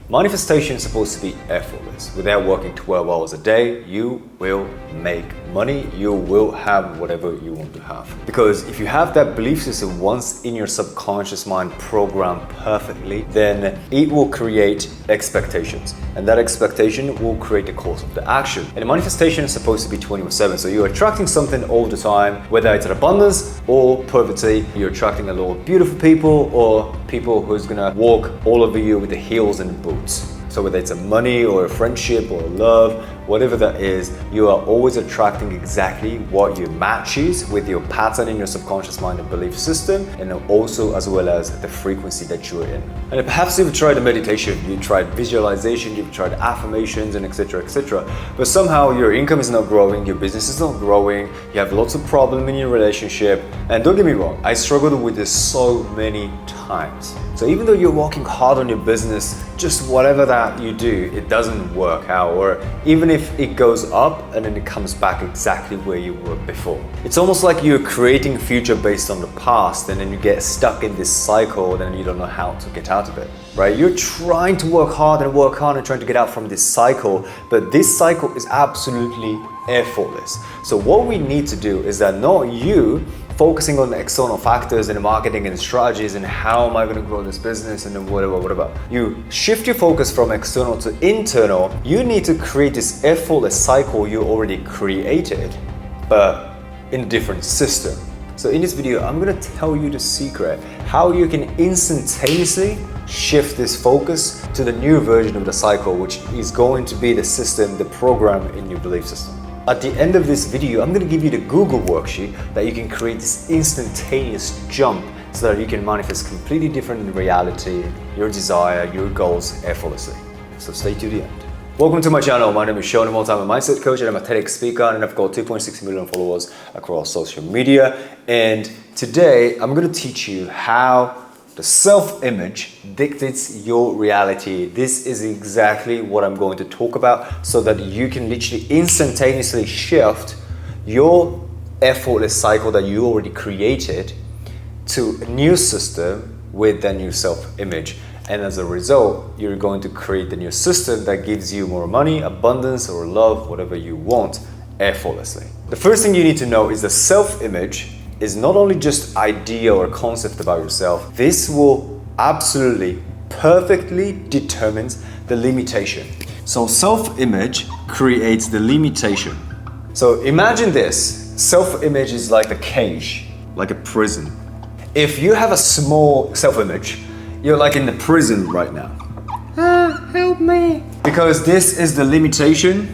Manifestation is supposed to be effortless. Without working 12 hours a day, you will make money. You will have whatever you want to have. Because if you have that belief system once in your subconscious mind programmed perfectly, then it will create expectations. And that expectation will create the course of the action. And the manifestation is supposed to be 24/7. So you're attracting something all the time, whether it's an abundance or poverty. You're attracting a lot of beautiful people or people who's gonna walk all over you with the heels and boots. So whether it's a money or a friendship or love, whatever that is, you are always attracting exactly what you matches with your pattern in your subconscious mind and belief system, and also as well as the frequency that you're in. And perhaps you've tried meditation, you've tried visualization, you've tried affirmations and etc, but somehow your income is not growing, your business is not growing, you have lots of problems in your relationship. And don't get me wrong, I struggled with this so many times. So even though you're working hard on your business, just whatever that you do, it doesn't work out, or even if it goes up and then it comes back exactly where you were before. It's almost like you're creating a future based on the past, and then you get stuck in this cycle and then you don't know how to get out of it, right? You're trying to work hard and trying to get out from this cycle, but this cycle is absolutely effortless. So what we need to do is that not you focusing on the external factors and the marketing and the strategies and how am I going to grow this business and then whatever. You shift your focus from external to internal. You need to create this effortless cycle you already created, but in a different system. So in this video, I'm going to tell you the secret, how you can instantaneously shift this focus to the new version of the cycle, which is going to be the system, the program in your belief system. At the end of this video, I'm going to give you the Google worksheet that you can create this instantaneous jump so that you can manifest completely different reality, your desire, your goals effortlessly. So stay to the end. Welcome to my channel. My name is Sean. I'm a mindset coach and I'm a TEDx speaker, and I've got 2.6 million followers across social media. And today I'm going to teach you how the self-image dictates your reality. This is exactly what I'm going to talk about so that you can literally instantaneously shift your effortless cycle that you already created to a new system with the new self-image. And as a result, you're going to create the new system that gives you more money, abundance, or love, whatever you want, effortlessly. The first thing you need to know is the self-image is not only just idea or concept about yourself. This will absolutely perfectly determines the limitation. So self-image creates the limitation. So imagine this, self-image is like a cage, like a prison. If you have a small self-image, you're like in the prison right now. Help me. Because this is the limitation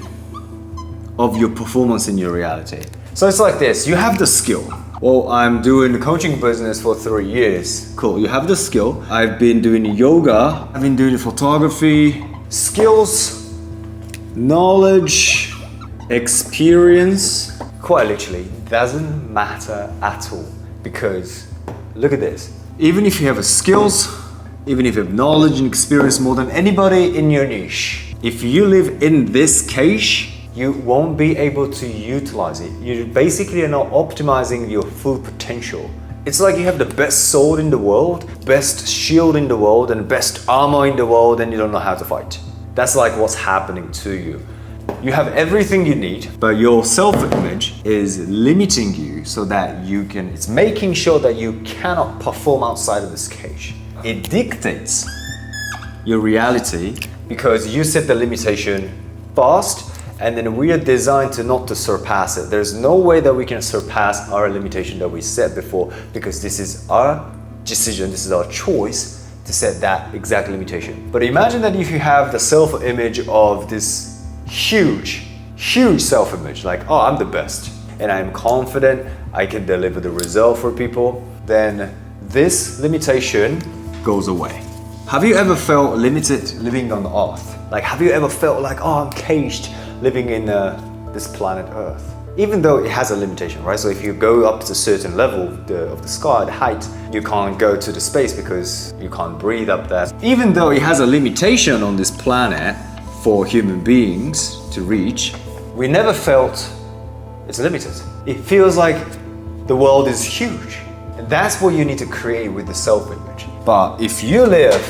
of your performance in your reality. So it's like this, you have the skill. Well, I'm doing the coaching business for 3 years. Cool, you have the skill. I've been doing yoga. I've been doing photography. Skills, knowledge, experience, quite literally, doesn't matter at all. Because look at this. Even if you have skills, even if you have knowledge and experience more than anybody in your niche, if you live in this cage, you won't be able to utilize it. You basically are not optimizing your full potential. It's like you have the best sword in the world, best shield in the world, and best armor in the world, and you don't know how to fight. That's like what's happening to you. You have everything you need, but your self-image is limiting you so that it's making sure that you cannot perform outside of this cage. It dictates your reality because you set the limitation fast, and then we are designed to not to surpass it. There's no way that we can surpass our limitation that we set before, because this is our decision, this is our choice to set that exact limitation. But imagine that if you have the self-image of this huge self-image, like, oh, I'm the best, and I'm confident, I can deliver the result for people, then this limitation goes away. Have you ever felt limited living on Earth? Like, have you ever felt like, oh, I'm caged living in this planet Earth? Even though it has a limitation, right? So if you go up to a certain level of the sky, the height, you can't go to the space because you can't breathe up there. Even though it has a limitation on this planet for human beings to reach, we never felt it's limited. It feels like the world is huge. And that's what you need to create with the self-image. But if you live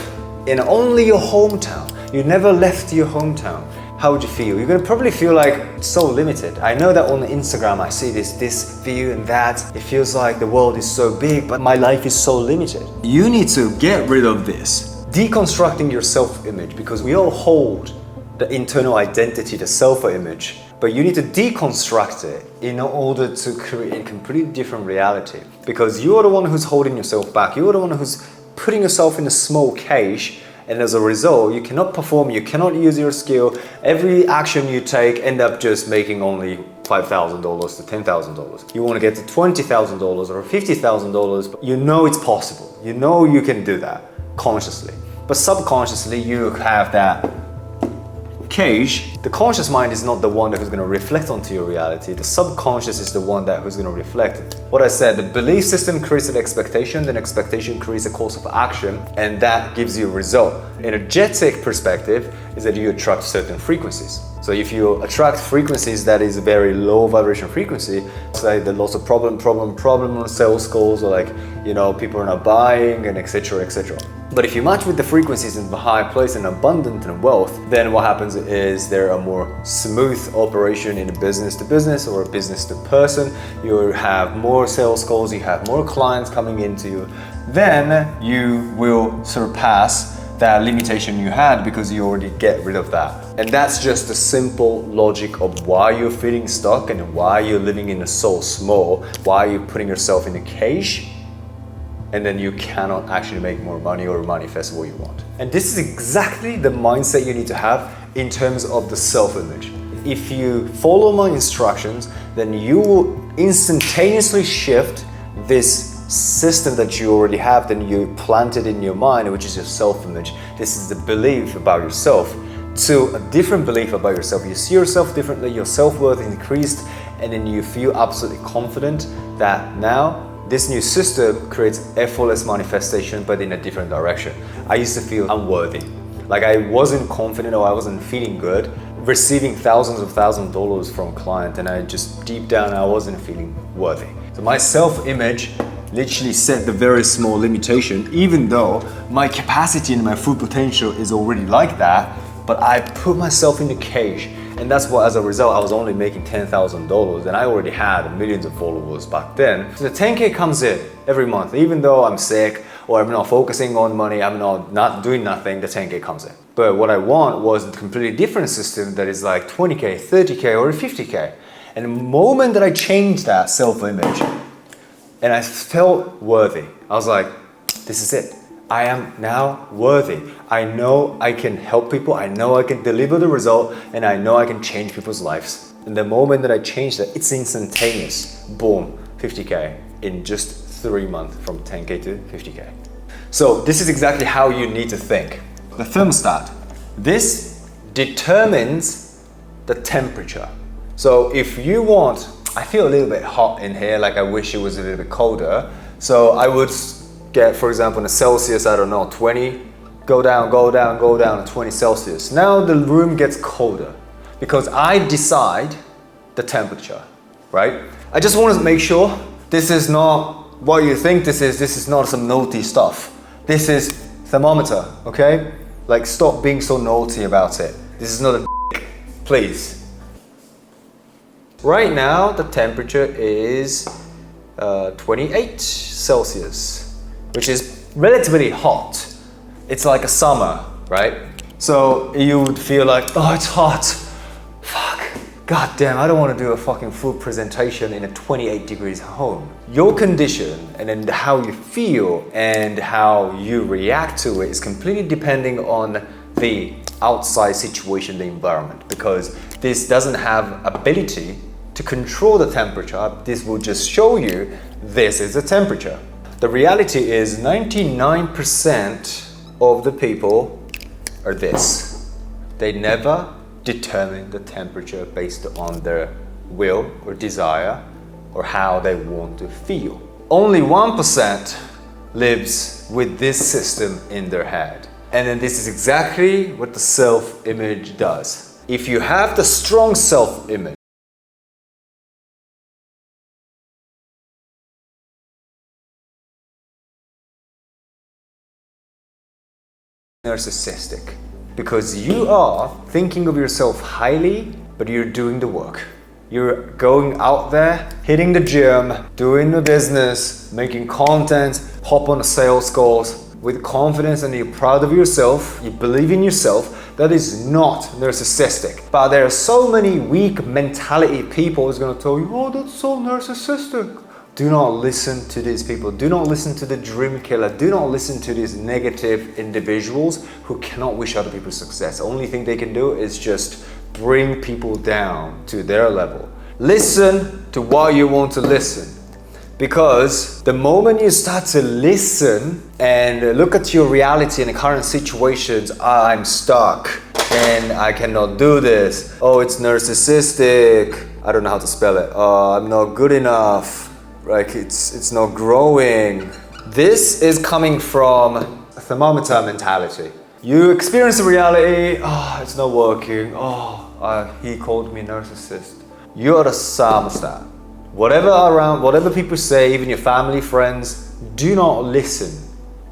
in only your hometown, You never left your hometown. How would you feel? You're gonna probably feel like so limited. I know that on Instagram I see this view and that. It feels like the world is so big, but my life is so limited. You need to get rid of this. Deconstructing your self-image, because we all hold the internal identity, the self-image, but you need to deconstruct it in order to create a completely different reality. Because you're the one who's holding yourself back. You're the one who's putting yourself in a small cage, and as a result, you cannot perform, you cannot use your skill. Every action you take end up just making only $5,000 to $10,000. You want to get to $20,000 or $50,000, but you know it's possible. You know you can do that consciously. But subconsciously, you have that cage. The conscious mind is not the one who's going to reflect onto your reality. The subconscious is the one who's going to reflect. What I said, the belief system creates an expectation, then expectation creates a course of action, and that gives you a result. Energetic perspective is that you attract certain frequencies. So if you attract frequencies that is a very low vibration frequency, say the lots of problem on sales calls, or like, you know, people are not buying and etc. etc. But if you match with the frequencies in the high place and abundant and wealth, then what happens is there are more smooth operation in a business to business or a business to person. You have more sales calls, you have more clients coming into you. Then you will surpass that limitation you had because you already get rid of that. And that's just the simple logic of why you're feeling stuck and why you're living in a so small, why you're putting yourself in a cage, and then you cannot actually make more money or manifest what you want. And this is exactly the mindset you need to have in terms of the self-image. If you follow my instructions, then you will instantaneously shift this system that you already have, then you planted in your mind, which is your self-image. This is the belief about yourself, to a different belief about yourself. You see yourself differently, your self-worth increased, and then you feel absolutely confident that now this new system creates effortless manifestation, but in a different direction. I used to feel unworthy. Like I wasn't confident or I wasn't feeling good, receiving thousands of dollars from clients, and I just deep down, I wasn't feeling worthy. So my self-image literally set the very small limitation, even though my capacity and my full potential is already like that, but I put myself in the cage. And that's why, as a result, I was only making $10,000, and I already had millions of followers back then. So the 10K comes in every month, even though I'm sick or I'm not focusing on money, I'm not doing nothing, the 10K comes in. But what I want was a completely different system that is like 20K, 30K, or 50K. And the moment that I changed that self-image, and I felt worthy, I was like, this is it. I am now worthy. I know I can help people. I know I can deliver the result, and I know I can change people's lives. And the moment that I changed that, it's instantaneous. Boom, 50K in just 3 months, from 10K to 50K. So this is exactly how you need to think. The thermostat. This determines the temperature. So if you want, I feel a little bit hot in here, like I wish it was a little bit colder. So I would get, for example, in a Celsius, I don't know, 20, go down to 20 Celsius. Now the room gets colder because I decide the temperature, right? I just want to make sure this is not what you think this is not some naughty stuff. This is thermometer, okay? Like, stop being so naughty about it. This is not a please. Right now, the temperature is 28 Celsius, which is relatively hot. It's like a summer, right? So you would feel like, oh, it's hot. Fuck, god damn, I don't want to do a fucking food presentation in a 28 degrees home. Your condition and then how you feel and how you react to it is completely depending on the outside situation, the environment, because this doesn't have ability to control the temperature. This will just show you this is the temperature. The reality is 99% of the people are this. They never determine the temperature based on their will or desire or how they want to feel. Only 1% lives with this system in their head. And then this is exactly what the self-image does. If you have the strong self-image, narcissistic. Because you are thinking of yourself highly, but you're doing the work. You're going out there, hitting the gym, doing the business, making content, hop on the sales calls with confidence, and you're proud of yourself, you believe in yourself. That is not narcissistic. But there are so many weak mentality people who's gonna tell you, oh, that's so narcissistic. Do not listen to these people. Do not listen to the dream killer. Do not listen to these negative individuals who cannot wish other people success. The only thing they can do is just bring people down to their level. Listen to what you want to listen. Because the moment you start to listen and look at your reality and the current situations, I'm stuck and I cannot do this. Oh, it's narcissistic. I don't know how to spell it. I'm not good enough. Like it's not growing. This is coming from a thermometer mentality. You experience the reality, it's not working. He called me narcissist. You're the thermostat. Whatever people say, even your family, friends, do not listen.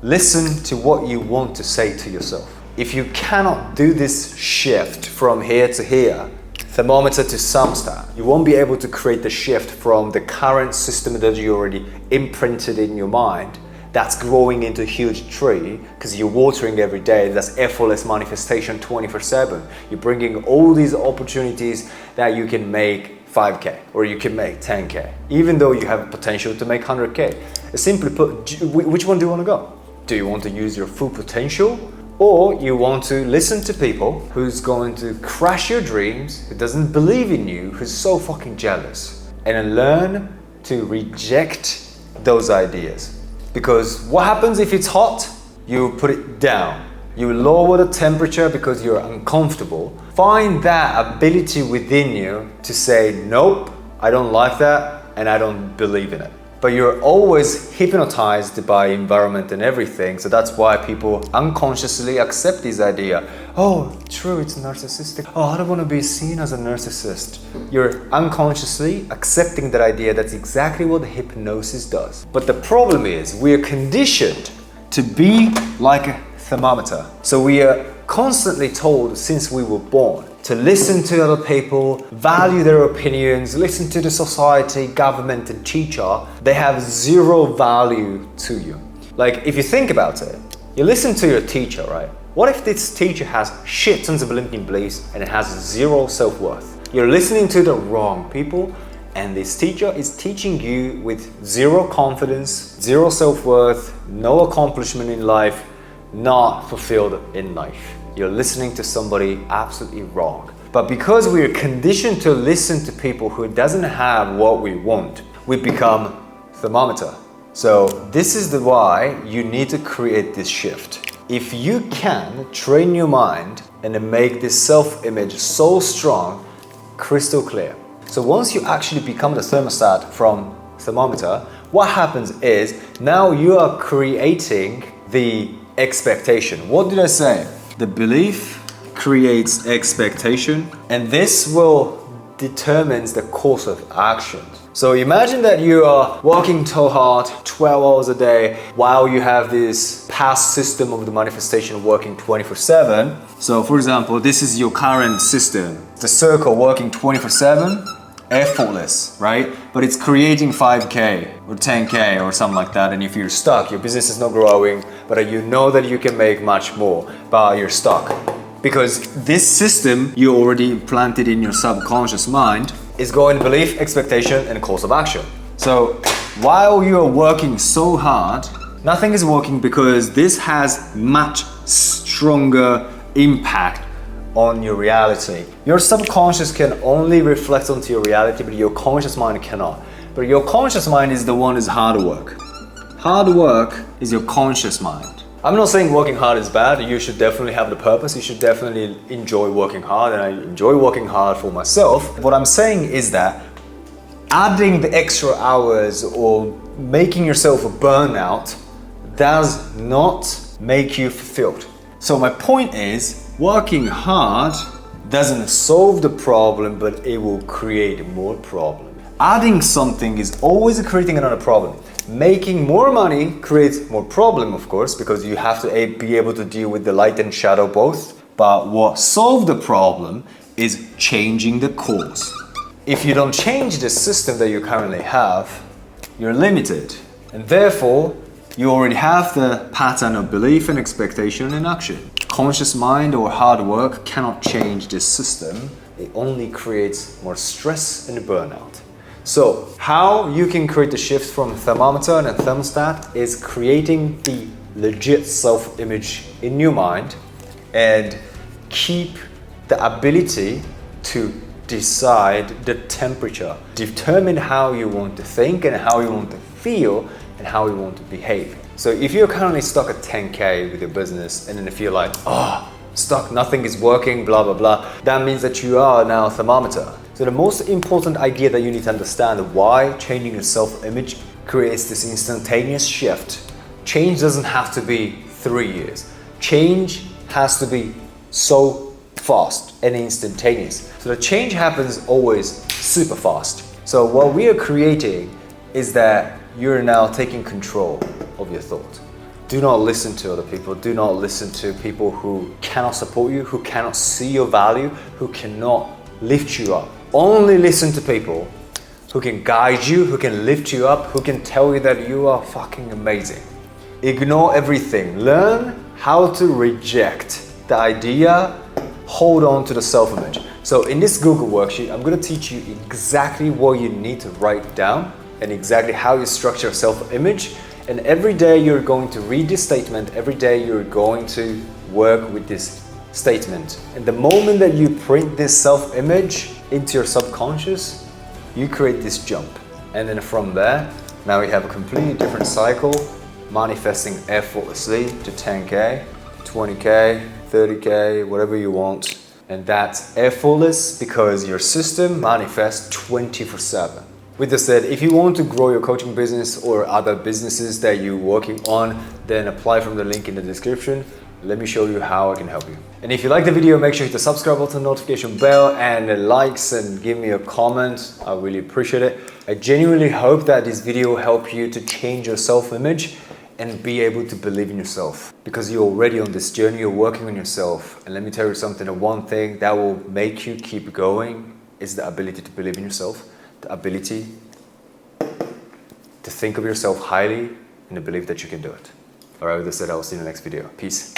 Listen to what you want to say to yourself. If you cannot do this shift from here to here, thermometer to thermostat, you won't be able to create the shift from the current system that you already imprinted in your mind that's growing into a huge tree because you're watering every day. That's effortless manifestation 24/7. You're bringing all these opportunities that you can make 5K or you can make 10K, even though you have potential to make 100K. Simply put, which one do you want to go? Do you want to use your full potential, or you want to listen to people who's going to crash your dreams, who doesn't believe in you, who's so fucking jealous, and then learn to reject those ideas? Because what happens if it's hot? You put it down. You lower the temperature because you're uncomfortable. Find that ability within you to say, nope, I don't like that and I don't believe in it. But you're always hypnotized by environment and everything. So that's why people unconsciously accept this idea. Oh, true, it's narcissistic. Oh, I don't want to be seen as a narcissist. You're unconsciously accepting that idea. That's exactly what hypnosis does. But the problem is we are conditioned to be like a thermometer. So we are constantly told since we were born to listen to other people, value their opinions, listen to the society, government and teacher. They have zero value to you. Like if you think about it, you listen to your teacher, right? What if this teacher has shit tons of limiting beliefs and it has zero self-worth? You're listening to the wrong people, and this teacher is teaching you with zero confidence, zero self-worth, no accomplishment in life, not fulfilled in life. You're listening to somebody absolutely wrong. But because we are conditioned to listen to people who doesn't have what we want, we become thermometer. So this is why you need to create this shift. If you can train your mind and make this self-image so strong, crystal clear. So once you actually become the thermostat from thermometer, what happens is now you are creating the expectation. What did I say? The belief creates expectation, and this will determines the course of action. So imagine that you are working so hard 12 hours a day while you have this past system of the manifestation working 24/7. So for example, this is your current system, the circle working 24/7, effortless, right? But it's creating 5K or 10K or something like that. And if you're stuck, your business is not growing, but you know that you can make much more, but you're stuck. Because this system you already implanted in your subconscious mind is going to belief, expectation, and course of action. So while you are working so hard, nothing is working because this has much stronger impact on your reality. Your subconscious can only reflect onto your reality, but your conscious mind cannot. But your conscious mind is the one who's hard work. Hard work is your conscious mind. I'm not saying working hard is bad. You should definitely have the purpose. You should definitely enjoy working hard, and I enjoy working hard for myself. What I'm saying is that adding the extra hours or making yourself a burnout does not make you fulfilled. So my point is, working hard doesn't solve the problem, but it will create more problem. Adding something is always creating another problem. Making more money creates more problem, of course, because you have to be able to deal with the light and shadow both. But what solves the problem is changing the cause. If you don't change the system that you currently have, you're limited. And therefore, you already have the pattern of belief and expectation and action. Conscious mind or hard work cannot change this system. It only creates more stress and burnout. So, how you can create the shift from thermometer and a thermostat is creating the legit self-image in your mind and keep the ability to decide the temperature. Determine how you want to think and how you want to feel and how you want to behave. So if you're currently stuck at 10K with your business and then if you're like, stuck, nothing is working, blah, blah, blah, that means that you are now a thermometer. So the most important idea that you need to understand why changing your self-image creates this instantaneous shift. Change doesn't have to be 3 years. Change has to be so fast and instantaneous. So the change happens always super fast. So what we are creating is that you're now taking control of your thought. Do not listen to other people. Do not listen to people who cannot support you, who cannot see your value, who cannot lift you up. Only listen to people who can guide you, who can lift you up, who can tell you that you are fucking amazing. Ignore everything. Learn how to reject the idea, hold on to the self-image. So in this Google worksheet, I'm going to teach you exactly what you need to write down and exactly how you structure a self-image. And every day you're going to read this statement, every day you're going to work with this statement. And the moment that you print this self-image into your subconscious, you create this jump. And then from there, now we have a completely different cycle, manifesting effortlessly to 10K, 20K, 30K, whatever you want. And that's effortless because your system manifests 24/7. With that said, if you want to grow your coaching business or other businesses that you're working on, then apply from the link in the description. Let me show you how I can help you. And if you like the video, make sure you hit the subscribe button, notification bell, and the likes, and give me a comment. I really appreciate it. I genuinely hope that this video will help you to change your self-image and be able to believe in yourself. Because you're already on this journey, you're working on yourself. And let me tell you something, the one thing that will make you keep going is the ability to believe in yourself, the ability to think of yourself highly, and the belief that you can do it. All right, with that said, I will see you in the next video. Peace.